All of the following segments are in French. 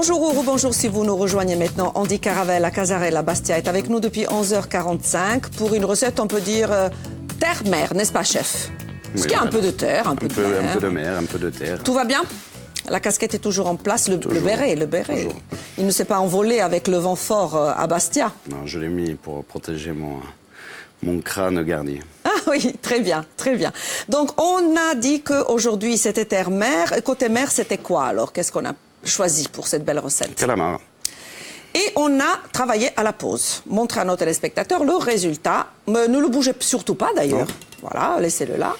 Bonjour ou bonjour si vous nous rejoignez maintenant. Andy Caravelle à Casarella Bastia est avec nous depuis 11h45 pour une recette, on peut dire, terre-mer, n'est-ce pas, chef? Parce qu'il y a un peu de terre, un peu de mer. Un peu de mer, un peu de terre. Tout va bien? La casquette est toujours en place, le béret. Toujours. Il ne s'est pas envolé avec le vent fort à Bastia. Non, je l'ai mis pour protéger mon crâne garni. Ah oui, très bien, très bien. Donc, on a dit qu'aujourd'hui, c'était terre-mer. Côté mer, c'était quoi alors? Qu'est-ce qu'on a choisi pour cette belle recette? Calamar. Et on a travaillé à la pause. Montrez à nos téléspectateurs le résultat. Mais ne le bougez surtout pas d'ailleurs. Voilà, laissez-le là.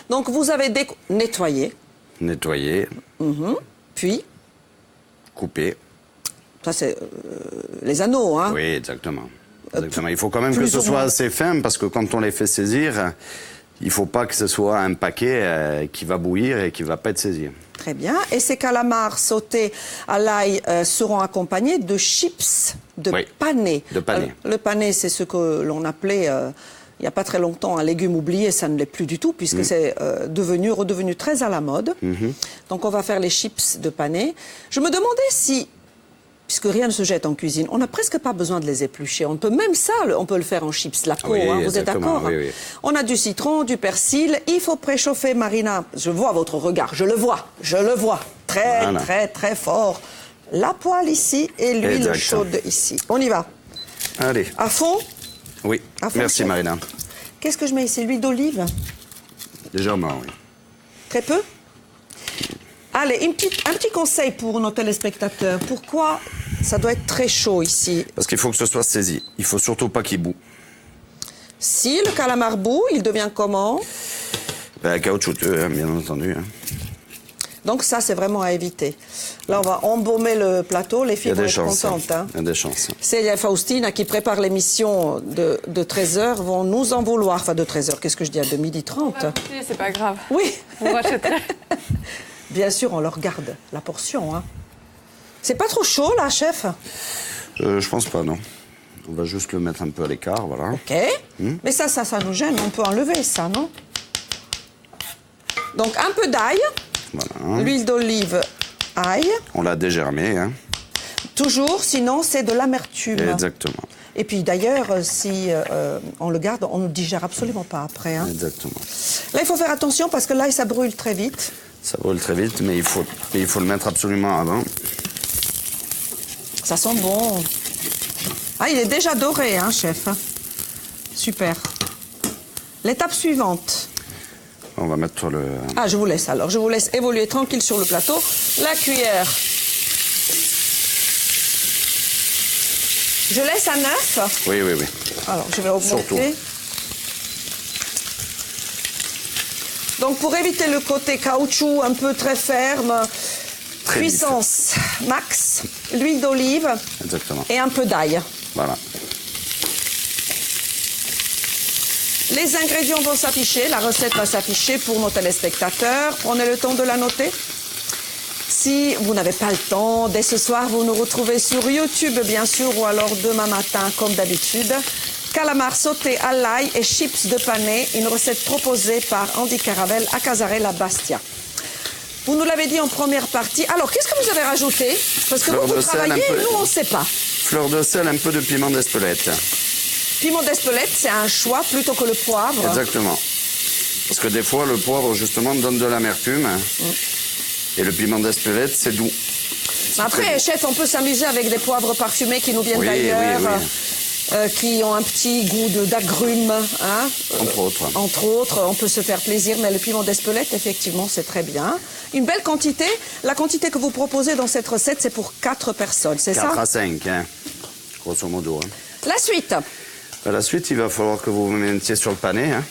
Donc, vous avez nettoyé. Nettoyer. Puis, Couper. ça c'est les anneaux, hein? Oui, exactement. Il faut quand même que plus ce ou soit moins. assez fin parce que quand on les fait saisir, il ne faut pas que ce soit un paquet qui va bouillir et qui ne va pas être saisi. Très bien. Et ces calamars sautés à l'ail seront accompagnés de chips de pané. De pané. Le pané, c'est ce que l'on appelait il n'y a pas très longtemps un légume oublié. Ça ne l'est plus du tout puisque c'est redevenu très à la mode. Donc on va faire les chips de pané. Je me demandais si, puisque rien ne se jette en cuisine, on n'a presque pas besoin de les éplucher. On peut même ça, on peut le faire en chips, la peau, Oui, hein, vous êtes d'accord? Oui. On a du citron, du persil. Il faut préchauffer, Marina. Je vois votre regard, je le vois. Très fort. La poêle ici et l'huile chaude ici. On y va. Allez. À fond? Oui, merci chef. Marina. Qu'est-ce que je mets ici? L'huile d'olive? Légèrement, oui. Très peu? Allez, un petit conseil pour nos téléspectateurs. Pourquoi ça doit être très chaud ici? Parce qu'il faut que ce soit saisi. Il ne faut surtout pas qu'il boue. Si le calamar bout, il devient comment? Caoutchouteux, hein, bien entendu. Hein. Donc ça, c'est vraiment à éviter. Là, on va embaumer le plateau. Les filles vont être contentes. Hein. Il y a des chances. Célia et Faustina, qui préparent l'émission de 13h, vont nous en vouloir. Enfin, de 13h, qu'est-ce que je dis? De 12h30. C'est pas grave. Oui. On rachèterait. Bien sûr, on leur garde la portion. Hein. C'est pas trop chaud, là, chef? Je pense pas, non. On va juste le mettre un peu à l'écart, voilà. OK. Mais ça nous gêne. On peut enlever ça, non? Donc, un peu d'ail. Voilà. L'huile d'olive, ail. On l'a dégérmé, hein. Toujours, sinon c'est de l'amertume. Exactement. Et puis d'ailleurs, si on le garde, on ne digère absolument pas après. Hein. Exactement. Là, il faut faire attention parce que l'ail, ça brûle très vite. Ça brûle très vite, mais il faut le mettre absolument avant. Ça sent bon. Ah, il est déjà doré, hein, chef. Super. L'étape suivante. On va mettre le... Ah, je vous laisse alors. Je vous laisse évoluer tranquille sur le plateau. La cuillère. Je laisse à 9. Oui. Alors, je vais augmenter. Surtout. Donc, pour éviter le côté caoutchouc un peu très ferme, Très puissance max, l'huile d'olive et un peu d'ail. Voilà. Les ingrédients vont s'afficher, la recette va s'afficher pour nos téléspectateurs. Prenez le temps de la noter. Si vous n'avez pas le temps, dès ce soir, vous nous retrouvez sur YouTube, bien sûr, ou alors demain matin, comme d'habitude. Calamar sauté à l'ail et chips de pané, une recette proposée par Andy Caravelle à Casarella Bastia. Vous nous l'avez dit en première partie. Alors, qu'est-ce que vous avez rajouté? Parce que vous travaillez, nous, on ne sait pas. Fleur de sel, un peu de piment d'Espelette. Piment d'Espelette, c'est un choix plutôt que le poivre. Exactement. Parce que des fois, le poivre, justement, donne de l'amertume. Et le piment d'Espelette, c'est doux. Après, chef, on peut s'amuser avec des poivres parfumés qui nous viennent d'ailleurs, qui ont un petit goût d'agrumes. Hein, Entre autres, on peut se faire plaisir, mais le piment d'Espelette, effectivement, c'est très bien. Une belle quantité. La quantité que vous proposez dans cette recette, c'est pour 4 personnes, c'est ça? 4 à 5, hein, grosso modo. Hein. La suite. La suite, il va falloir que vous vous mettiez sur le pané. Hein.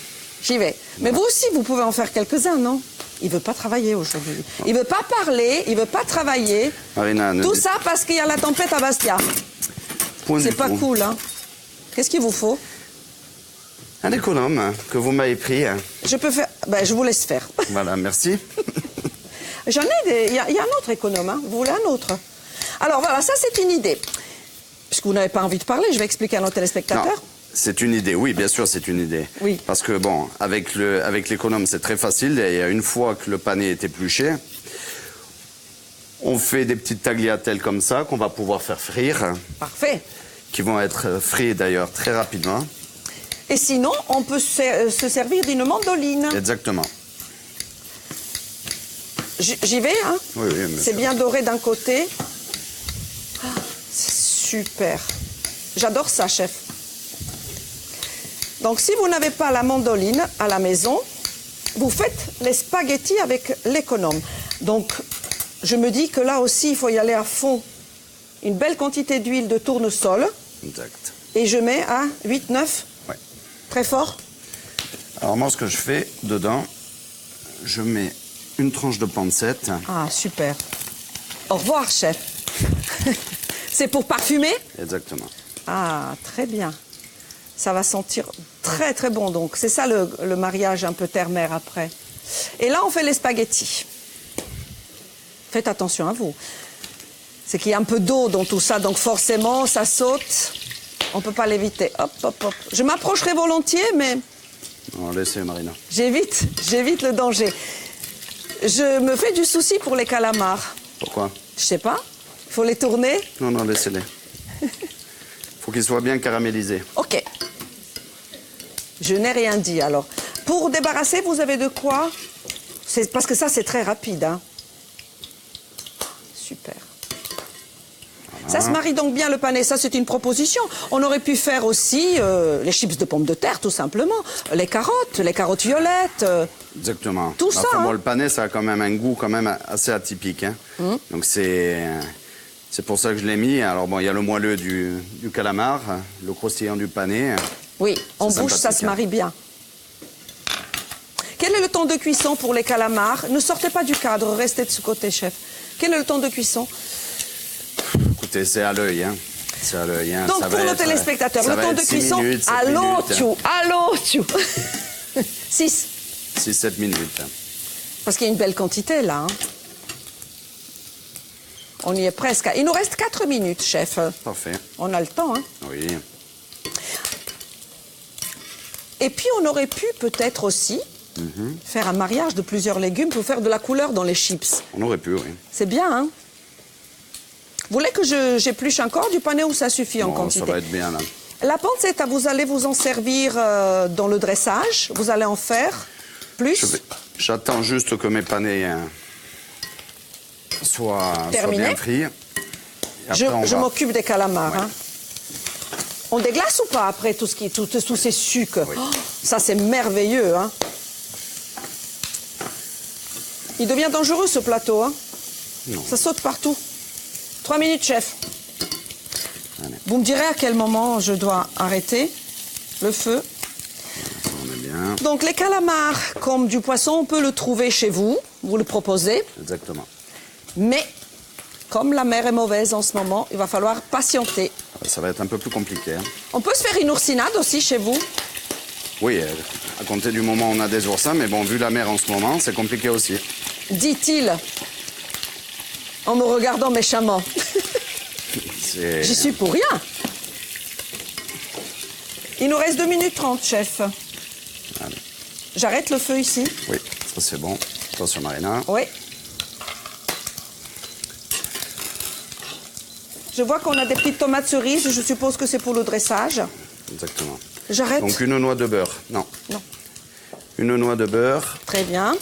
J'y vais. Mais vous aussi, vous pouvez en faire quelques-uns, non? Il ne veut pas travailler aujourd'hui. Il ne veut pas parler, il ne veut pas travailler. Marina, tout ça parce qu'il y a la tempête à Bastia. C'est pas cool, hein? Qu'est-ce qu'il vous faut? Un économe hein, que vous m'avez pris. Hein. Je peux faire... Ben, je vous laisse faire. Voilà, merci. J'en ai des... Il y a un autre économe, hein? Vous voulez un autre? Alors voilà, ça c'est une idée. Puisque vous n'avez pas envie de parler, je vais expliquer à nos téléspectateurs. Non. C'est une idée, oui, bien sûr, c'est une idée. Oui. Parce que, bon, avec l'économe, c'est très facile. Et une fois que le pané est épluché, On fait des petites tagliatelles comme ça qu'on va pouvoir faire frire, Parfait. qui vont être frits d'ailleurs très rapidement. Et sinon, on peut se servir d'une mandoline. Exactement. J'y vais, hein? Oui, oui, bien C'est sûr. bien doré d'un côté. Ah, c'est super. J'adore ça, chef. Donc, si vous n'avez pas la mandoline à la maison, vous faites les spaghettis avec l'économe. Donc, je me dis que là aussi, il faut y aller à fond. Une belle quantité d'huile de tournesol. Exact. Et je mets à 8-9. Ouais. Très fort. Alors moi, ce que je fais dedans, je mets une tranche de pancette. Ah, super. Au revoir, chef. C'est pour parfumer? Exactement. Ah, très bien. Ça va sentir très, très bon. Donc, c'est ça le mariage un peu terre-mer après. Et là, on fait les spaghettis. Faites attention à vous. C'est qu'il y a un peu d'eau dans tout ça, donc forcément, ça saute. On ne peut pas l'éviter. Hop, hop, hop. Je m'approcherai volontiers, mais On va laisser Marina. j'évite le danger. Je me fais du souci pour les calamars. Pourquoi? Je sais pas. Il faut les tourner. Non, non, laissez-les. Faut qu'ils soient bien caramélisés. Ok. Je n'ai rien dit alors. Pour débarrasser, vous avez de quoi? Parce que ça, c'est très rapide. Hein. Super. Ça se marie donc bien le pané, ça c'est une proposition. On aurait pu faire aussi les chips de pommes de terre, tout simplement. Les carottes violettes. Exactement. Tout ça, Enfin, bon, hein. le panais, ça a quand même un goût quand même assez atypique. Hein. Donc c'est pour ça que je l'ai mis. Alors bon, il y a le moelleux du calamar, le croustillant du panais. Oui, en C'est bouche, ça sympathique, se hein. marie bien. Quel est le temps de cuisson pour les calamars? Ne sortez pas du cadre, restez de ce côté, chef. Quel est le temps de cuisson? Écoutez, c'est à l'œil. Hein. C'est à l'œil. Hein. Donc Ça pour va nos être- téléspectateurs, ça le va temps être de 6 cuisson, minutes, 7 allô, minutes. tchou, allô, tchou. 6. 6-7 minutes. Parce qu'il y a une belle quantité là. Hein. On y est presque. Il nous reste 4 minutes, chef. Parfait. On a le temps. Hein. Oui. Et puis on aurait pu peut-être aussi faire un mariage de plusieurs légumes pour faire de la couleur dans les chips. On aurait pu, oui. C'est bien, hein? Vous voulez que j'épluche encore du panais ou ça suffit en Bon, quantité? ça va être bien là. La pancette, vous allez vous en servir dans le dressage. Vous allez en faire plus. J'attends juste que mes panais soient Terminé. bien frits. Et après, on Je va- m'occupe des calamars. Hein. On déglace ou pas après tous ces sucres? Oui. Oh, ça, c'est merveilleux. Hein. Il devient dangereux, ce plateau. Hein. Non. Ça saute partout. 3 minutes, chef. Allez. Vous me direz à quel moment je dois arrêter le feu. Ça, on est bien. Donc, les calamars, comme du poisson, on peut le trouver chez vous. Vous le proposez. Exactement. Mais, comme la mer est mauvaise en ce moment, il va falloir patienter. Ça va être un peu plus compliqué. Hein. On peut se faire une oursinade aussi chez vous. Oui, à compter du moment où on a des oursins, mais bon, vu la mer en ce moment, c'est compliqué aussi. Dit-il, en me regardant méchamment. C'est- J'y suis pour rien. Il nous reste 2 minutes 30, chef. Allez. J'arrête le feu ici. Oui, ça c'est bon. Attention Marina. Oui. Je vois qu'on a des petites tomates cerises. Je suppose que c'est pour le dressage. Exactement. J'arrête. Donc une noix de beurre. Non. Non. Une noix de beurre. Très bien.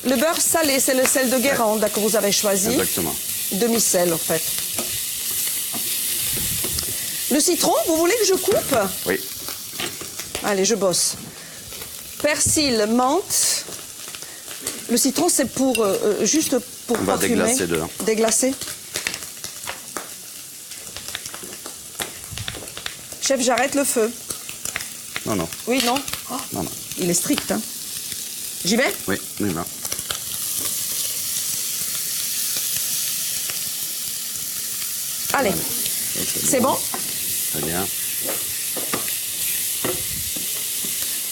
Le beurre salé, c'est le sel de Guérande que vous avez choisi. Exactement. Demi-sel, en fait. Le citron, vous voulez que je coupe? Oui. Allez, je bosse. Persil, menthe. Le citron, c'est pour juste pour On va parfumer. déglacer dedans. Déglacer. Chef, j'arrête le feu. Non, non. Oui, non? Oh, Non, non. il est strict, hein. J'y vais? Oui, on y va. Allez, Ça, c'est bon? Très bien.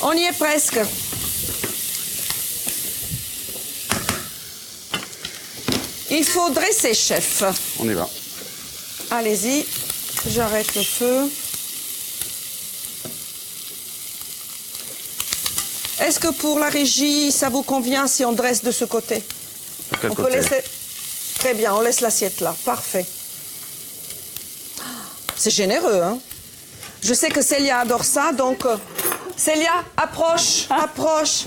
On y est presque. Il faut dresser, chef. On y va. Allez-y, j'arrête le feu. Est-ce que pour la régie, ça vous convient si on dresse de ce côté? De quel On peut côté laisser Très bien, on laisse l'assiette là. Parfait. C'est généreux, hein? Je sais que Célia adore ça, donc... Célia, approche, approche.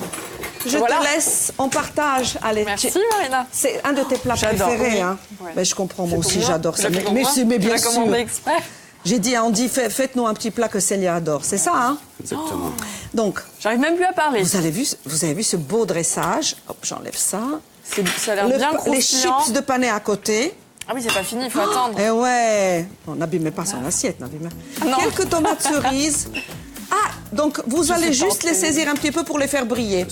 Je Voilà. te laisse, on partage. Allez, Merci Marina. c'est un de tes plats J'adore, préférés, oui. hein? Ouais. Mais je comprends, moi C'est aussi, pour moi. j'adore ça. Tu l'as fait pour moi Mais Tu bien l'as sûr. commandé exprès. J'ai dit, on dit, faites-nous un petit plat que Célia adore. C'est ça, hein? Exactement. Donc, J'arrive même plus à parler. vous avez vu ce beau dressage. Hop, j'enlève ça. Ça a l'air bien Les croustillant. chips de pané à côté. Ah oui, c'est pas fini, il faut attendre. Eh ouais. On n'abîmez pas son assiette. N'abîmez. Non. Quelques tomates cerises. Ah, donc vous allez sais pas juste les entrer. saisir un petit peu pour les faire briller.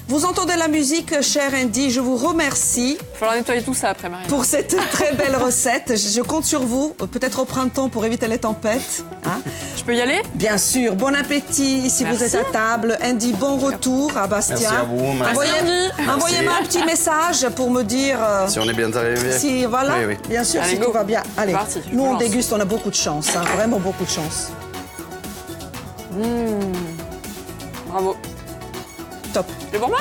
Vous entendez la musique, cher Andy. Je vous remercie Il va falloir nettoyer tout ça après, Marina. pour cette très belle recette. Je compte sur vous, peut-être au printemps pour éviter les tempêtes. Hein. Je peux y aller? Bien sûr, bon appétit si vous Merci. êtes à table. Andy, bon retour à Bastia. Merci à vous, merci. Envoyez-moi un petit message pour me dire Si on est bien arrivé. si, voilà, Oui, oui. bien sûr, Allez, si go. tout va bien. Allez, C'est parti, je nous on lance. déguste, on a beaucoup de chance, hein, vraiment beaucoup de chance. Bravo. Top. C'est pour moi?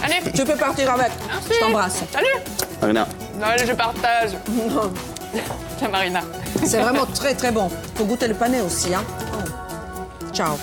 Allez. Tu peux partir avec. Merci. Je t'embrasse. Salut. Marina. Non, allez, je partage. Tiens, Marina. C'est vraiment très très bon. Faut goûter le pané aussi. Hein. Oh. Ciao.